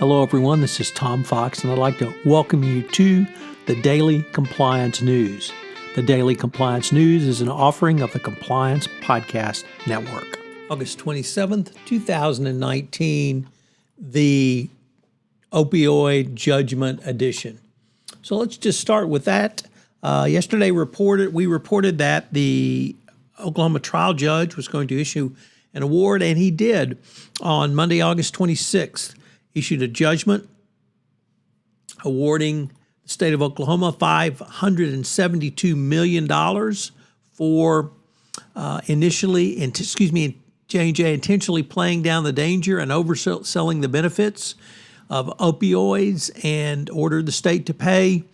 Hello, everyone. This is Tom Fox, and I'd like to welcome you to the Daily Compliance News. The Daily Compliance News is an offering of the Compliance Podcast Network. August 27th, 2019, the opioid judgment edition. So let's just start with that. Yesterday we reported that the Oklahoma trial judge was going to issue an award, and he did on Monday, August 26th. Issued a judgment awarding the state of Oklahoma $572 million for J&J intentionally playing down the danger and overselling the benefits of opioids, and ordered the state to pay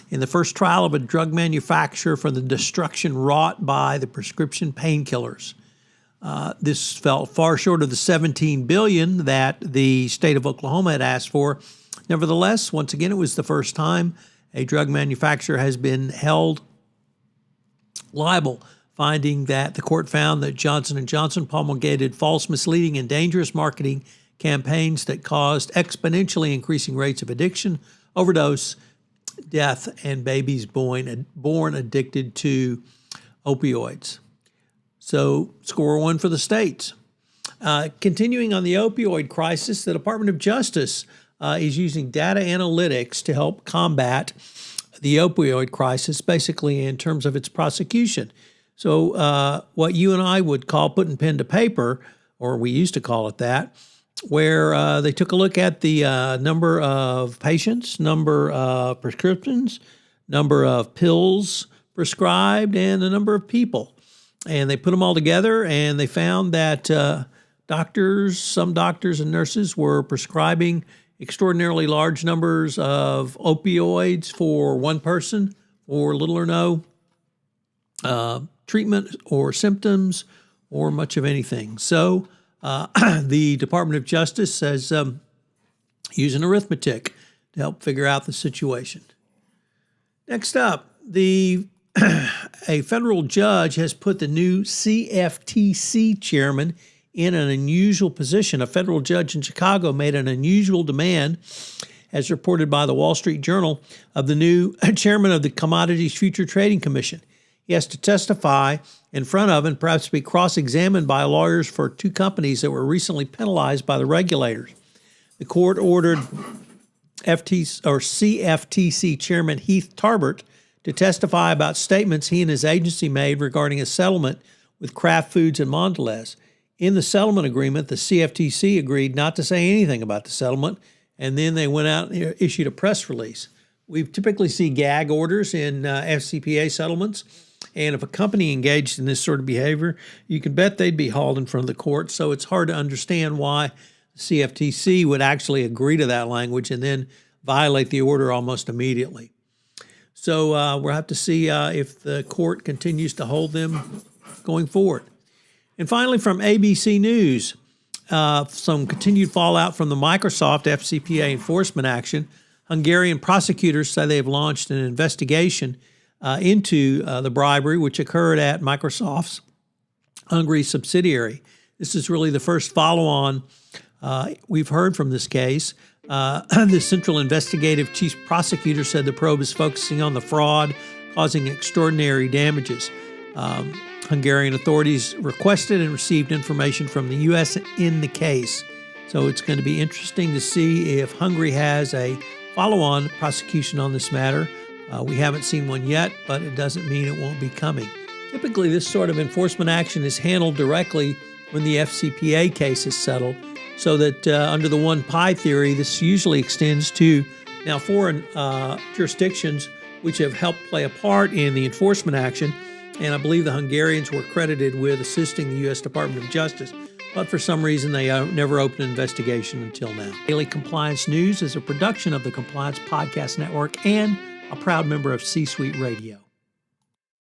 in the first trial of a drug manufacturer for the destruction wrought by the prescription painkillers. This fell far short of the $17 billion that the state of Oklahoma had asked for. Nevertheless, once again, it was the first time a drug manufacturer has been held liable, finding that the court found that Johnson & Johnson promulgated false, misleading, and dangerous marketing campaigns that caused exponentially increasing rates of addiction, overdose, death, and babies born addicted to opioids. So, score one for the states. Continuing on the opioid crisis, the Department of Justice is using data analytics to help combat the opioid crisis, basically in terms of its prosecution. So what you and I would call putting pen to paper, or we used to call it that, where they took a look at the number of patients, number of prescriptions, number of pills prescribed, and the number of people. And they put them all together, and they found that some doctors and nurses were prescribing extraordinarily large numbers of opioids for one person, or little or no treatment or symptoms or much of anything. So the Department of Justice says using arithmetic to help figure out the situation. Next up, a federal judge has put the new CFTC Chairman in an unusual position. A federal judge in Chicago made an unusual demand, as reported by the Wall Street Journal, of the new chairman of the Commodities Future Trading Commission. He has to testify in front of and perhaps be cross-examined by lawyers for two companies that were recently penalized by the regulators. The court ordered CFTC Chairman Heath Tarbert to testify about statements he and his agency made regarding a settlement with Kraft Foods and Mondelez. In the settlement agreement, the CFTC agreed not to say anything about the settlement, and then they went out and issued a press release. We typically see gag orders in FCPA settlements, and if a company engaged in this sort of behavior, you can bet they'd be hauled in front of the court. So it's hard to understand why the CFTC would actually agree to that language and then violate the order almost immediately. So we'll have to see if the court continues to hold them going forward. And finally, from ABC News, some continued fallout from the Microsoft FCPA enforcement action. Hungarian prosecutors say they have launched an investigation into the bribery, which occurred at Microsoft's Hungary subsidiary. This is really the first follow-on we've heard from this case. The Central Investigative Chief Prosecutor said the probe is focusing on the fraud causing extraordinary damages. Hungarian authorities requested and received information from the U.S. in the case. So it's going to be interesting to see if Hungary has a follow-on prosecution on this matter. We haven't seen one yet, but it doesn't mean it won't be coming. Typically, this sort of enforcement action is handled directly when the FCPA case is settled, so that under the one pie theory, this usually extends to now foreign jurisdictions which have helped play a part in the enforcement action. And I believe the Hungarians were credited with assisting the U.S. Department of Justice, but for some reason they never opened an investigation until now. Daily Compliance News is a production of the Compliance Podcast Network and a proud member of C-Suite Radio.